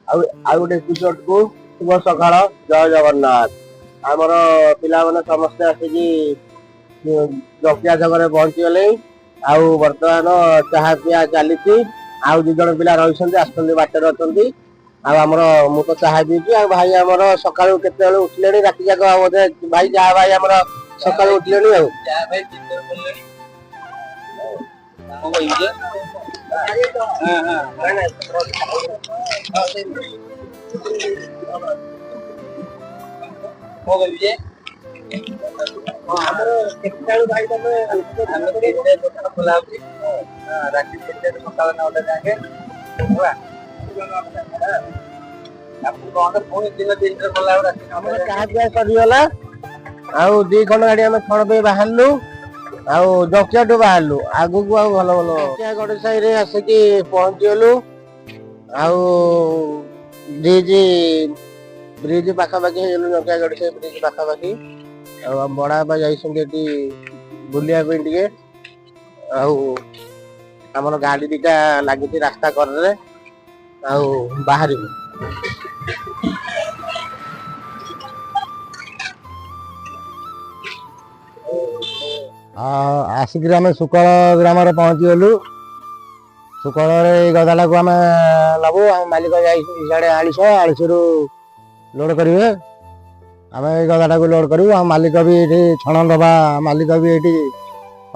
ଆଉ ଗୋଟେ ଏପିସୋଡ କୁ ଶୁଭ ସକାଳ, ଜୟ ଜଗନ୍ନାଥ। ଆମର ପିଲାମାନେ ସମସ୍ତେ ଆସିକି ଜକିଆ ଛକରେ ପହଞ୍ଚିଗଲେ। ଆଉ ବର୍ତ୍ତମାନ ଚାହା ପିଆ ଚାଲିଛି। ଆଉ 2 ଜଣ ପିଲା ରହିଛନ୍ତି, ଆସୁଛନ୍ତି, ବାଟରେ ଅଛନ୍ତି। ଆଉ ଆମର ମୁଁ ତ ଚାହା ପିଉଛି। ଆଉ ଭାଇ ଆମର ସକାଳୁ କେତେବେଳେ ଉଠିଲେଣି, ରାତି ଯାକ ବୋଧେ ଭାଇ ଯାହା ଭାଇ ଆମର ସକାଳୁ ଉଠିଲେଣି ଆଉ। ଆମର କେତେବେଳୁ ଭାଇ ତମେ ଦୋକାନ ଖୋଲା ହଉଛି? ରାତି 3ଟାରୁ ସକାଳ 9ଟା ଯାକେ ହେଲା। ପୁଣି ଦିନ 3ଟାରେ ଖୋଲା ହବ, ରାତି 9ଟା। ଚାହା ପିଆ ସରିଗଲା। ଆଉ 2 ଖଣ୍ଡ ଗାଡି ଆମେ ଛଣ ପାଇଁ ବାହାରିଲୁ। ଆଉ ଜକିଆଠୁ ବାହାରିଲୁ, ଆଗକୁ ଆଉ ଭଲ ଜକିଆ ଗଡ ସାହିରେ ଆସିକି ପହଞ୍ଚିଗଲୁ। ଆଉ ବ୍ରିଜ ପାଖାପାଖି ହେଇଗଲୁ, ଜକିଆ ଗଡ ସାହି ବ୍ରିଜ ପାଖାପାଖି। ଆଉ ଆମ ବଡ ବାପା ଯାଇଛନ୍ତି ଏଠି ବୁଲିବା ପାଇଁ ଟିକେ। ଆଉ ଆମର ଗାଡି 2ଟା ଲାଗିଛି ରାସ୍ତା କରରେ। ଆଉ ବାହାରିବୁ। ଆସିକିରି ଆମେ ସୁକଳ ଗ୍ରାମରେ ପହଞ୍ଚିଗଲୁ। ସୁକଳରେ ଏଇ ଗଦାଟାକୁ ଆମେ ନବୁ। ଆମ ମାଲିକ ଯାଇଛନ୍ତି ସିଆଡେ ଆଳିଶରୁ ଲୋଡ କରିବେ। ଆମେ ଏଇ ଗଦାଟାକୁ ଲୋଡ କରିବୁ। ଆମ ମାଲିକ ବି ଏଠି ଛଣ ଦବା ମାଲିକ ବି ଏଠି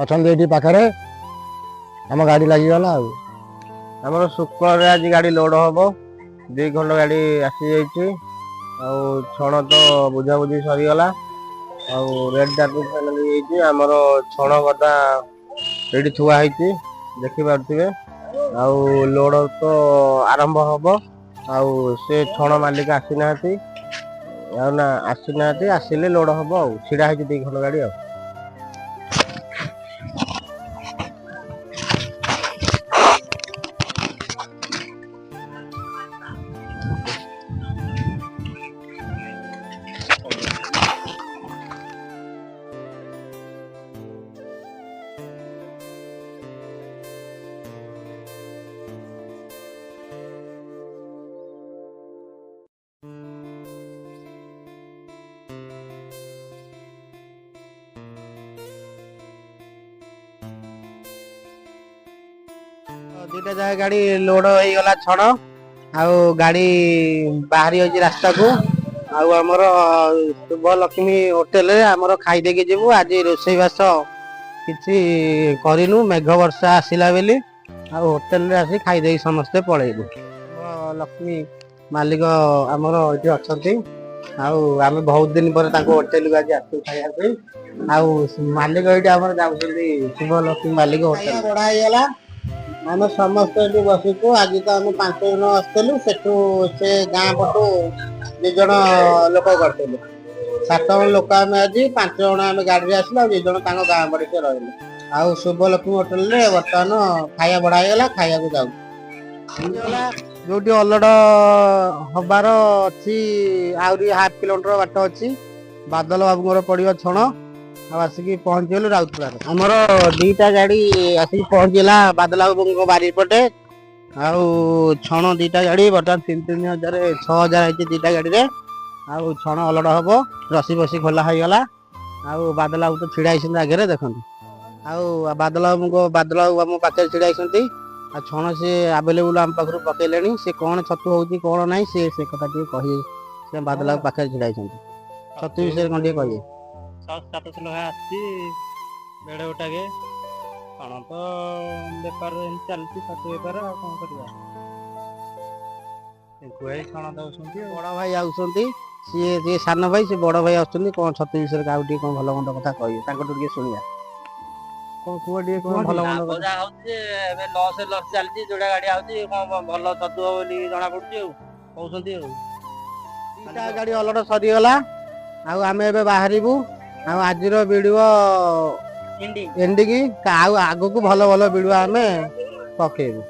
ଅଛନ୍ତି, ଏଠି ପାଖରେ। ଆମ ଗାଡି ଲାଗିଗଲା। ଆଉ ଆମର ସୁକଳରେ ଆଜି ଗାଡି ଲୋଡ ହବ। 2 ଖଣ୍ଡ ଗାଡି ଆସିଯାଇଛି। ଆଉ ଛଣ ତ ବୁଝାବୁଝି ସରିଗଲା। ଆଉ ରେଡ ଟାପି ଫାଇନାଲ ହେଇଯାଇଛି। ଆମର ଛଣ ଗଦା ଏଇଠି ଥୁଆ ହେଇଛି, ଦେଖିପାରୁଥିବେ। ଆଉ ଲୋଡ ତ ଆରମ୍ଭ ହବ। ଆଉ ସେ ଛଣ ମାଲିକ ଆସିନାହାନ୍ତି। ଆଉ ନା ଆସିନାହାନ୍ତି, ଆସିଲେ ଲୋଡ ହବ। ଆଉ ଛିଡା ହେଇଛି 2 ଖଣ୍ଡ ଗାଡି ଆଉ। ଦିଟା ଜାଗା ଗାଡି ଲୋଡ ହେଇଗଲା ଛଣ। ଆଉ ଗାଡି ବାହାରି ଯାଇଛି ରାସ୍ତାକୁ। ଆଉ ଆମର ଶୁଭଲକ୍ଷ୍ମୀ ହୋଟେଲରେ ଆମର ଖାଇଦେଇକି ଯିବୁ। ଆଜି ରୋଷେଇବାସ କିଛି କରିନୁ, ମେଘ ବର୍ଷା ଆସିଲା ବୋଲି। ଆଉ ହୋଟେଲରେ ଆସି ଖାଇଦେଇକି ସମସ୍ତେ ପଳେଇବୁ। ଲକ୍ଷ୍ମୀ ମାଲିକ ଆମର ଏଠି ଅଛନ୍ତି। ଆଉ ଆମେ ବହୁତ ଦିନ ପରେ ତାଙ୍କୁ ହୋଟେଲକୁ ଆଜି ଆସିଛୁ ଖାଇବା ପାଇଁ। ଆଉ ମାଲିକ ଏଇଠି ଆମର ଯାଉଛନ୍ତି, ଶୁଭଲକ୍ଷ୍ମୀ ମାଲିକ ହୋଟେଲ ବଢା ହେଇଗଲା। ଆମେ ସମସ୍ତେ ଏଠି ବସିଛୁ। ଆଜି ତ ଆମେ 5 ଜଣ ଆସିଥିଲୁ, ସେଠୁ ସେ ଗାଁ ପଟୁ 2 ଜଣ ଲୋକ କରିଥିଲୁ। 7 ଜଣ ଲୋକ ଆମେ ଆଜି, 5 ଜଣ ଆମେ ଗାଡିରେ ଆସିଲୁ। ଆଉ 2 ଜଣ ତାଙ୍କ ଗାଁ ପଟେ ସେ ରହିଲେ। ଆଉ ଶୁଭଲକ୍ଷ୍ମୀ ହୋଟେଲରେ ବର୍ତ୍ତମାନ ଖାଇବା ବଢା ହେଇଗଲା, ଖାଇବାକୁ ଯାଉଛୁ। ଯୋଉଠି ଅଲଡ ହବାର ଅଛି, ଆହୁରି ½ କିଲୋମିଟର ବାଟ ଅଛି। ବାଦଲ ବାବୁଙ୍କର ପଡିବ ଛଣ। ଆଉ ଆସିକି ପହଞ୍ଚିଗଲୁ ରାଉତରାରେ। ଆମର 2ଟା ଗାଡି ଆସିକି ପହଞ୍ଚିଲା ବାଦଲ ବାବୁଙ୍କ ବାରି ପଟେ। ଆଉ ଛଣ 2ଟା ଗାଡି ବର୍ତ୍ତମାନ 3,000 6,000 ହେଇଛି 2ଟା ଗାଡିରେ। ଆଉ ଛଣ ଅଲଡ ହବ, ରସି ବସି ଖୋଲା ହେଇଗଲା। ଆଉ ବାଦଲ ବାବୁ ତ ଛିଡା ହେଇଛନ୍ତି ଆଗରେ, ଦେଖନ୍ତୁ। ଆଉ ବାଦଲ ବାବୁ ଆମ ପାଖରେ ଛିଡା ହେଇଛନ୍ତି। ଆଉ ଛଣ ସିଏ ଆଭେଲେବୁଲ ଆମ ପାଖରୁ ପକେଇଲେଣି। ସେ କଣ ଛତୁ ହଉଛି କଣ ନାହିଁ, ସେ କଥା ଟିକେ କହିବେ। ସେ ବାଦଲ ବାବୁ ପାଖରେ ଛିଡା ହେଇଛନ୍ତି। ଛତୁ ବିଷୟରେ କଣ ଟିକେ କହିବେ? 700 ଲେଖା ଆସିଛି ବେଡେ ଗୋଟାକେ। ଛଣ ତ ବେପାର ଏମିତି ଚାଲିଛି, ଛତୁ ବେପାର। ଆଉ କଣ କରିବା? ଛଣ ଦଉଛନ୍ତି। ବଡ ଭାଇ ଆଉଛନ୍ତି, ସିଏ ଟିକେ ସାନ ଭାଇ, ସେ ବଡ ଭାଇ ଆସୁଛନ୍ତି। କଣ ଛତୁ ବିଷୟରେ କାହାକୁ ଟିକେ କଣ ଭଲ ମନ୍ଦ କଥା କହିବେ, ତାଙ୍କଠୁ ଟିକେ ଶୁଣିବା। କଣ କୁହ ଟିକେ, କଣ ଭଲ ମନ୍ଦ କଥା। ଯାହା ହଉଛି ଯେ ଏବେ ଲସ୍ ଚାଲିଛି। ଯୋଉଟା ଗାଡି ଆଉଛି କଣ ଭଲ ଛତୁ ହବ ବୋଲି ଜଣା ପଡୁଛି। ଆଉ କହୁଛନ୍ତି ଆଉ 2ଟା ଗାଡି ଅଲଡ ସରିଗଲା। ଆଉ ଆମେ ଏବେ ବାହାରିବୁ। ଆଉ ଆଜିର ଭିଡିଓ ଏଣ୍ଡିକି। ଆଉ ଆଗକୁ ଭଲ ଭଲ ଭିଡିଓ ଆମେ ପକେଇବୁ।